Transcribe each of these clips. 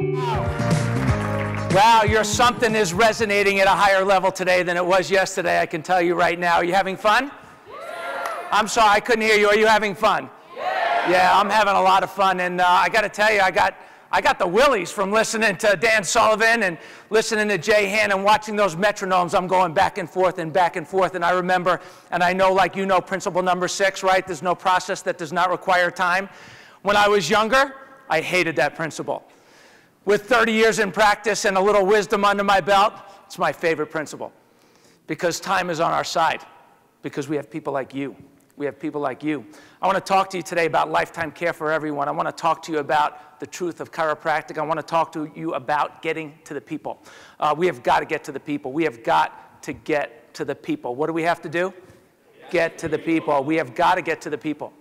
Wow, your something is resonating at a higher level today than it was yesterday, I can tell you right now. Are you having fun? Yeah. I'm sorry, I couldn't hear you. Are you having fun? Yeah, I'm having a lot of fun, and I got to tell you, I got the willies from listening to Dan Sullivan and listening to Jay Han and watching those metronomes. I'm going back and forth, and I remember, and I know, like you know, principle number 6, right? There's no process that does not require time. When I was younger, I hated that principle. With 30 years in practice and a little wisdom under my belt, it's my favorite principle, because time is on our side, because we have people like you. We have people like you. I want to talk to you today about lifetime care for everyone. I want to talk to you about the truth of chiropractic. I want to talk to you about getting to the people. We have got to get to the people. We have got to get to the people. What do we have to do? Get to the people. We have got to get to the people.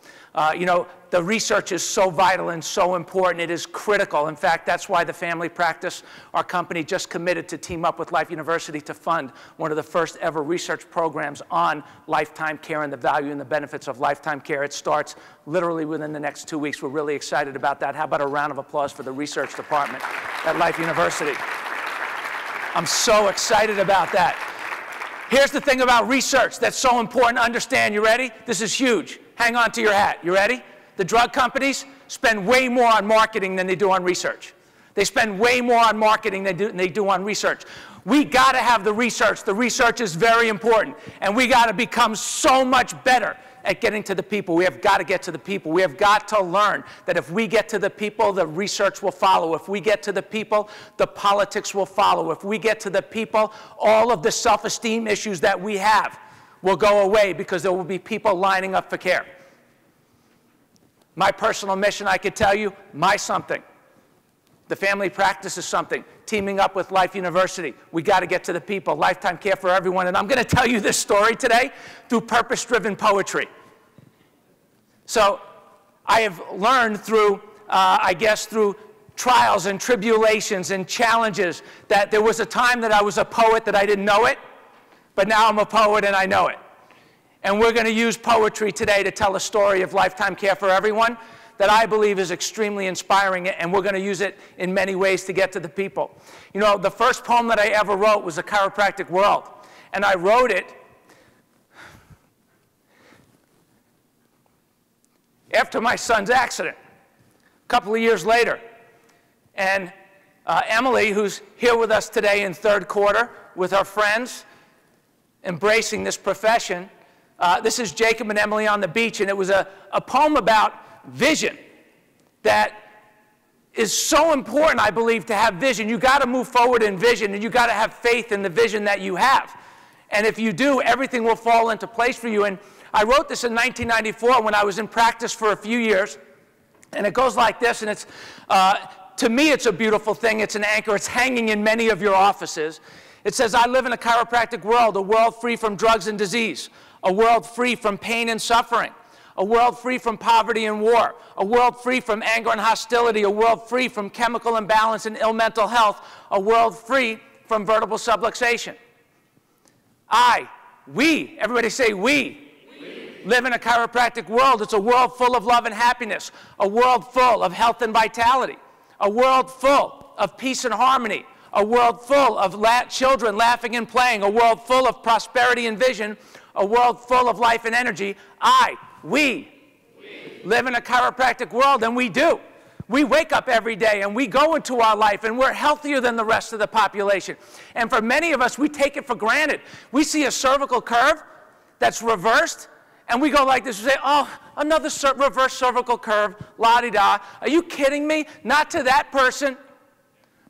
You know, the research is so vital and so important. It is critical. In fact, that's why the family practice, our company, just committed to team up with Life University to fund one of the first ever research programs on lifetime care and the value and the benefits of lifetime care. It starts literally within the next 2 weeks. We're really excited about that. How about a round of applause for the research department at Life University? I'm so excited about that. Here's the thing about research that's so important to understand. You ready? This is huge. Hang on to your hat. You ready? The drug companies spend way more on marketing than they do on research. They spend way more on marketing than they do on research. We got to have the research. The research is very important. And we got to become so much better at getting to the people. We have got to get to the people. We have got to learn that if we get to the people, the research will follow. If we get to the people, the politics will follow. If we get to the people, all of the self-esteem issues that we have will go away, because there will be people lining up for care. My personal mission, I could tell you, my something. The family practice is something. Teaming up with Life University. We got to get to the people. Lifetime care for everyone. And I'm going to tell you this story today through purpose-driven poetry. So I have learned through, I guess, through trials and tribulations and challenges that there was a time that I was a poet that I didn't know it, but now I'm a poet and I know it. And we're going to use poetry today to tell a story of lifetime care for everyone that I believe is extremely inspiring, and we're going to use it in many ways to get to the people. You know, the first poem that I ever wrote was A Chiropractic World, and I wrote it after my son's accident, a couple of years later. And Emily, who's here with us today in third quarter with her friends, embracing this profession, this is Jacob and Emily on the beach, and it was a poem about vision that is so important, I believe, to have vision. You got to move forward in vision, and you got to have faith in the vision that you have. And if you do, everything will fall into place for you. And I wrote this in 1994 when I was in practice for a few years, and it goes like this, and it's, to me, it's a beautiful thing. It's an anchor. It's hanging in many of your offices. It says, I live in a chiropractic world, a world free from drugs and disease, a world free from pain and suffering, a world free from poverty and war, a world free from anger and hostility, a world free from chemical imbalance and ill mental health, a world free from vertebral subluxation. We, everybody say we, live in a chiropractic world. It's a world full of love and happiness, a world full of health and vitality, a world full of peace and harmony, a world full of children laughing and playing, a world full of prosperity and vision, a world full of life and energy. We live in a chiropractic world, and we do. We wake up every day, and we go into our life, and we're healthier than the rest of the population. And for many of us, we take it for granted. We see a cervical curve that's reversed, and we go like this. We say, oh, another reverse cervical curve, la-di-da. Are you kidding me? Not to that person.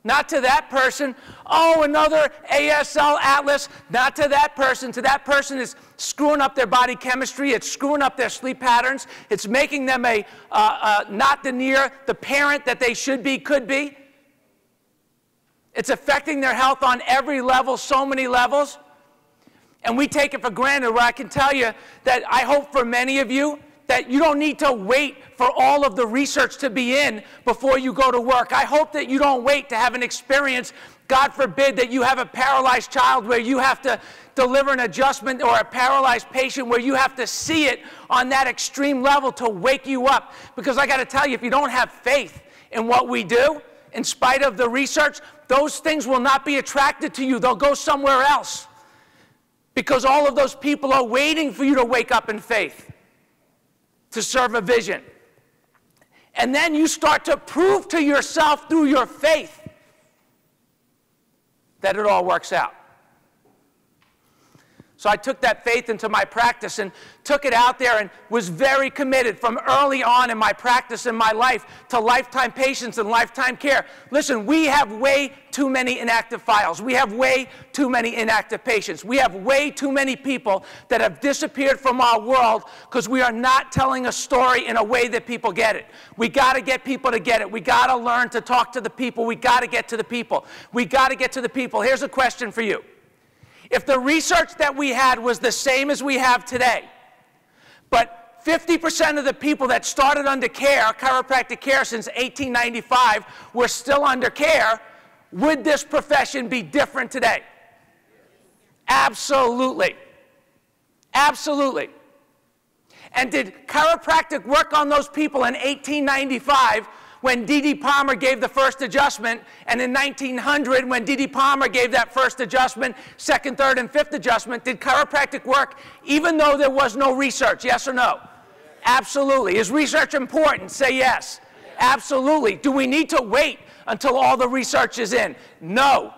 Not to that person. Oh, another ASL atlas. Not to that person. To that person is screwing up their body chemistry. It's screwing up their sleep patterns. It's making them not the parent that they should be, could be. It's affecting their health on every level, so many levels. And we take it for granted. Where I can tell you that I hope for many of you that you don't need to wait for all of the research to be in before you go to work. I hope that you don't wait to have an experience, God forbid, that you have a paralyzed child where you have to deliver an adjustment, or a paralyzed patient where you have to see it on that extreme level to wake you up. Because I got to tell you, if you don't have faith in what we do, in spite of the research, those things will not be attracted to you. They'll go somewhere else. Because all of those people are waiting for you to wake up in faith, to serve a vision. And then you start to prove to yourself through your faith that it all works out. So I took that faith into my practice and took it out there and was very committed from early on in my practice in my life to lifetime patients and lifetime care. Listen, we have way too many inactive files. We have way too many inactive patients. We have way too many people that have disappeared from our world because we are not telling a story in a way that people get it. We got to get people to get it. We got to learn to talk to the people. We got to get to the people. We got to get to the people. Here's a question for you. If the research that we had was the same as we have today, but 50% of the people that started under care, chiropractic care, since 1895 were still under care, would this profession be different today? Absolutely. Absolutely. And did chiropractic work on those people in 1895 when D.D. Palmer gave the first adjustment, and in 1900 when D.D. Palmer gave that first adjustment, second, third, and fifth adjustment? Did chiropractic work even though there was no research? Yes or no? Yes. Absolutely. Is research important? Say yes. Yes. Absolutely. Do we need to wait until all the research is in? No.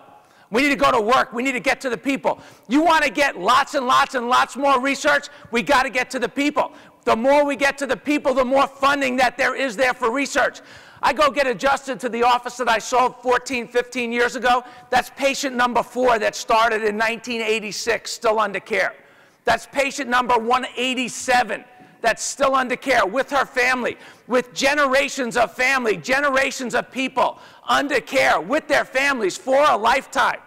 We need to go to work. We need to get to the people. You want to get lots and lots and lots more research? We got to get to the people. The more we get to the people, the more funding that there is there for research. I go get adjusted to the office that I sold 14, 15 years ago. That's patient number 4 that started in 1986, still under care. That's patient number 187 that's still under care with her family, with generations of family, generations of people under care with their families for a lifetime.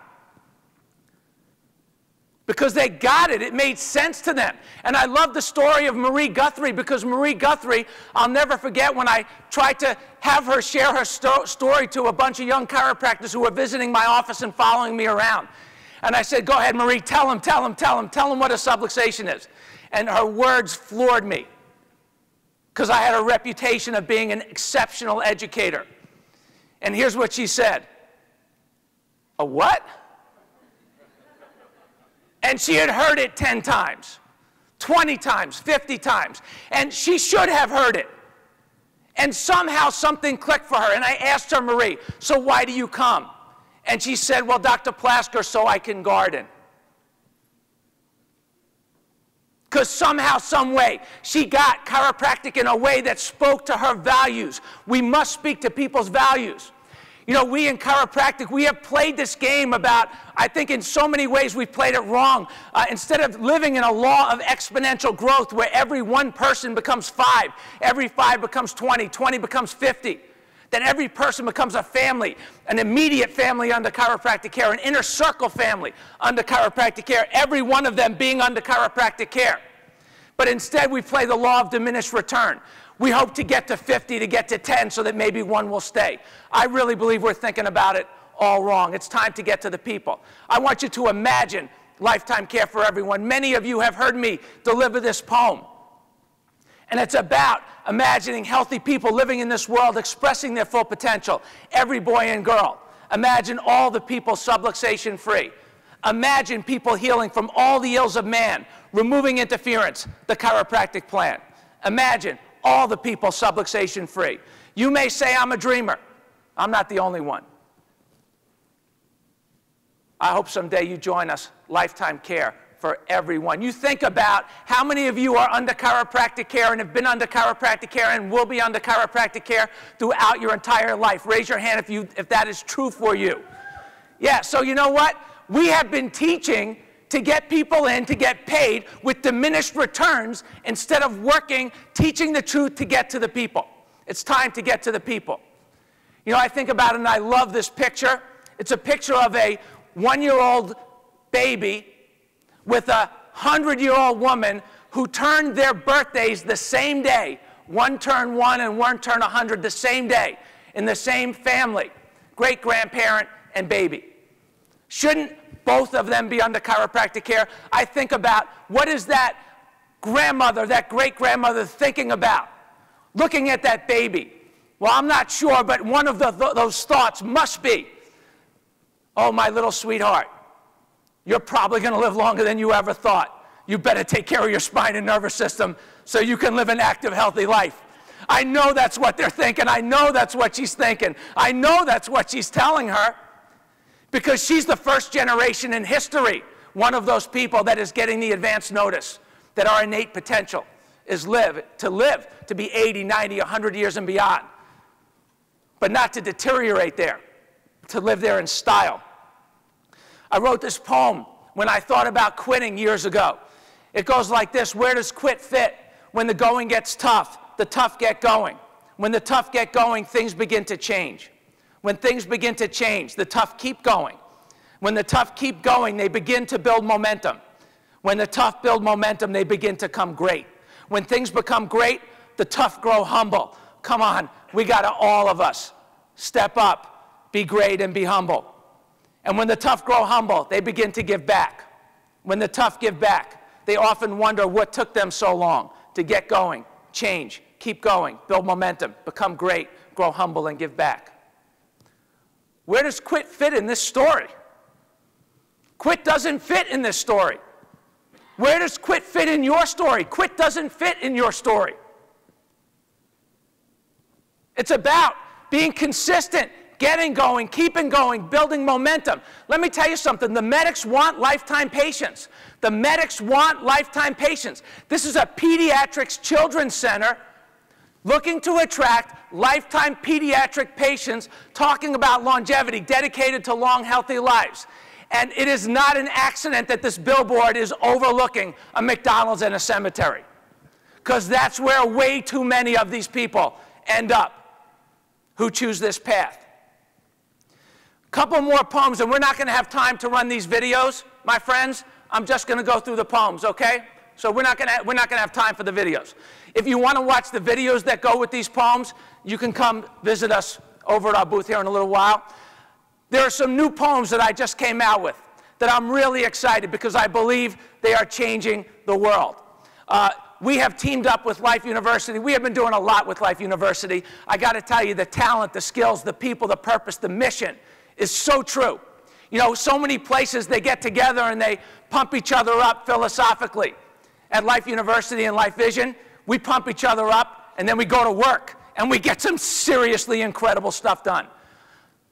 Because they got it. It made sense to them. And I love the story of Marie Guthrie, because Marie Guthrie, I'll never forget when I tried to have her share her story to a bunch of young chiropractors who were visiting my office and following me around. And I said, go ahead, Marie, tell them what a subluxation is. And her words floored me, because I had a reputation of being an exceptional educator. And here's what she said. A what? And she had heard it 10 times, 20 times, 50 times. And she should have heard it. And somehow something clicked for her. And I asked her, Marie, so why do you come? And she said, well, Dr. Plasker, so I can garden. Because somehow, some way, she got chiropractic in a way that spoke to her values. We must speak to people's values. You know, we in chiropractic, we have played this game about, I think in so many ways we've played it wrong. Instead of living in a law of exponential growth where every one person becomes 5, every 5 becomes 20, 20 becomes 50, then every person becomes a family, an immediate family under chiropractic care, an inner circle family under chiropractic care, every one of them being under chiropractic care. But instead we play the law of diminished return. We hope to get to 50, to get to 10, so that maybe one will stay. I really believe we're thinking about it all wrong. It's time to get to the people. I want you to imagine lifetime care for everyone. Many of you have heard me deliver this poem. And it's about imagining healthy people living in this world, expressing their full potential, every boy and girl. Imagine all the people subluxation free. Imagine people healing from all the ills of man, removing interference, the chiropractic plan. Imagine all the people subluxation free. You may say I'm a dreamer. I'm not the only one. I hope someday you join us, lifetime care for everyone. You think about how many of you are under chiropractic care and have been under chiropractic care and will be under chiropractic care throughout your entire life. Raise your hand if that is true for you. Yeah, so you know what? We have been teaching to get people in, to get paid with diminished returns instead of working, teaching the truth to get to the people. It's time to get to the people. You know, I think about it and I love this picture. It's a picture of a 1-year-old baby with a 100-year-old woman who turned their birthdays the same day. One turned 1 and one turned 100 the same day in the same family, great-grandparent and baby. Shouldn't both of them be under chiropractic care? I think about, what is that grandmother, that great-grandmother thinking about? Looking at that baby, Well, I'm not sure, but one of those thoughts must be, oh, my little sweetheart, you're probably going to live longer than you ever thought. You better take care of your spine and nervous system so you can live an active, healthy life. I know that's what they're thinking. I know that's what she's thinking. I know that's what she's telling her, because she's the first generation in history, one of those people that is getting the advance notice that our innate potential is to be 80, 90, 100 years and beyond, but not to deteriorate there, to live there in style. I wrote this poem when I thought about quitting years ago. It goes like this: where does quit fit? When the going gets tough, the tough get going. When the tough get going, things begin to change. When things begin to change, the tough keep going. When the tough keep going, they begin to build momentum. When the tough build momentum, they begin to come great. When things become great, the tough grow humble. Come on, we got to, all of us, step up, be great, and be humble. And when the tough grow humble, they begin to give back. When the tough give back, they often wonder what took them so long to get going, change, keep going, build momentum, become great, grow humble, and give back. Where does quit fit in this story? Quit doesn't fit in this story. Where does quit fit in your story? Quit doesn't fit in your story. It's about being consistent, getting going, keeping going, building momentum. Let me tell you something. The medics want lifetime patients. The medics want lifetime patients. This is a pediatrics children's center looking to attract lifetime pediatric patients, talking about longevity, dedicated to long, healthy lives. And it is not an accident that this billboard is overlooking a McDonald's and a cemetery, because that's where way too many of these people end up who choose this path. A couple more poems, and we're not going to have time to run these videos, my friends. I'm just going to go through the poems, okay? So we're not going to have time for the videos. If you want to watch the videos that go with these poems, you can come visit us over at our booth here in a little while. There are some new poems that I just came out with that I'm really excited, because I believe they are changing the world. We have teamed up with Life University. We have been doing a lot with Life University. I got to tell you, the talent, the skills, the people, the purpose, the mission is so true. You know, so many places they get together and they pump each other up philosophically. At Life University and Life Vision, we pump each other up, and then we go to work and we get some seriously incredible stuff done.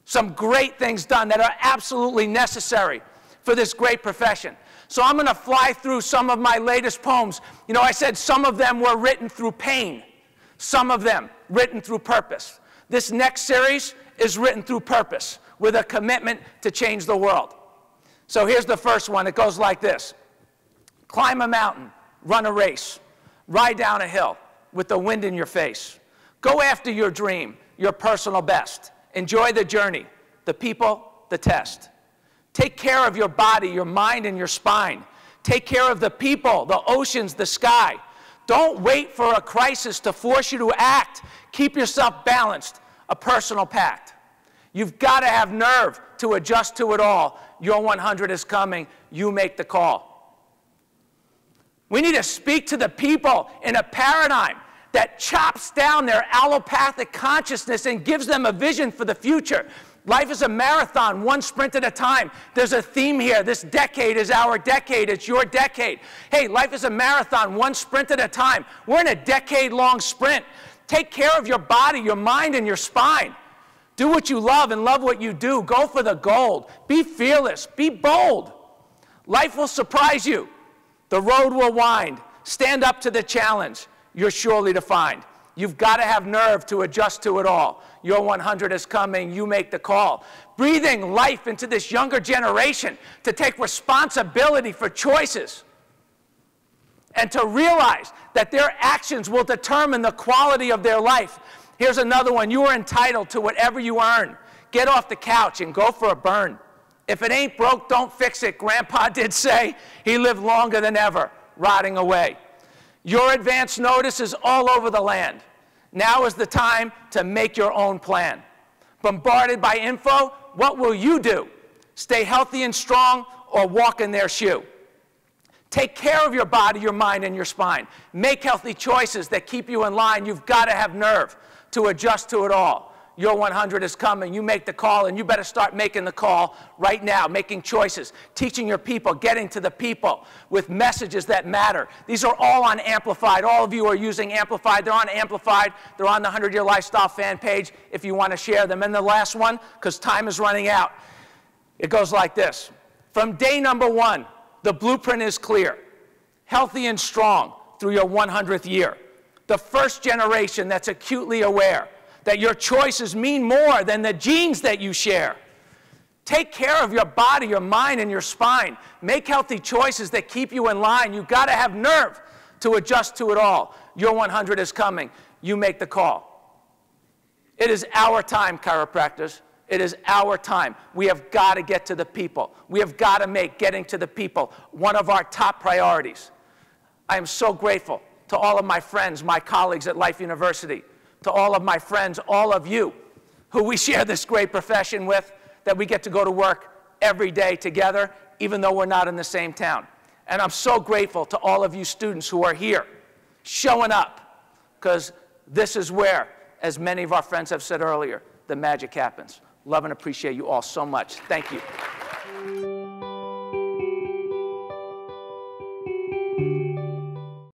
Some great things done that are absolutely necessary for this great profession. So I'm going to fly through some of my latest poems. You know, I said some of them were written through pain, some of them written through purpose. This next series is written through purpose, with a commitment to change the world. So here's the first one. It goes like this: climb a mountain, run a race, ride down a hill with the wind in your face. Go after your dream, your personal best. Enjoy the journey, the people, the test. Take care of your body, your mind, and your spine. Take care of the people, the oceans, the sky. Don't wait for a crisis to force you to act. Keep yourself balanced, a personal pact. You've got to have nerve to adjust to it all. Your 100 is coming. You make the call. We need to speak to the people in a paradigm that chops down their allopathic consciousness and gives them a vision for the future. Life is a marathon, one sprint at a time. There's a theme here. This decade is our decade. It's your decade. Hey, life is a marathon, one sprint at a time. We're in a decade-long sprint. Take care of your body, your mind, and your spine. Do what you love and love what you do. Go for the gold. Be fearless. Be bold. Life will surprise you. The road will wind. Stand up to the challenge you're surely to find. You've got to have nerve to adjust to it all. Your 100 is coming. You make the call. Breathing life into this younger generation to take responsibility for choices and to realize that their actions will determine the quality of their life. Here's another one. You are entitled to whatever you earn. Get off the couch and go for a burn. If it ain't broke, don't fix it. Grandpa did say he lived longer than ever, rotting away. Your advance notice is all over the land. Now is the time to make your own plan. Bombarded by info, what will you do? Stay healthy and strong, or walk in their shoe? Take care of your body, your mind, and your spine. Make healthy choices that keep you in line. You've got to have nerve to adjust to it all. Your 100 is coming. You make the call, and you better start making the call right now, making choices, teaching your people, getting to the people with messages that matter. These are all on Amplified. All of you are using Amplified. They're on Amplified. They're on the 100-Year Lifestyle fan page if you want to share them. And the last one, because time is running out, it goes like this. From day number 1, the blueprint is clear. Healthy and strong through your 100th year. The first generation that's acutely aware that your choices mean more than the genes that you share. Take care of your body, your mind, and your spine. Make healthy choices that keep you in line. You've got to have nerve to adjust to it all. Your 100 is coming. You make the call. It is our time, chiropractors. It is our time. We have got to get to the people. We have got to make getting to the people one of our top priorities. I am so grateful to all of my friends, my colleagues at Life University, to all of my friends, all of you, who we share this great profession with, that we get to go to work every day together, even though we're not in the same town. And I'm so grateful to all of you students who are here, showing up, because this is where, as many of our friends have said earlier, the magic happens. Love and appreciate you all so much. Thank you.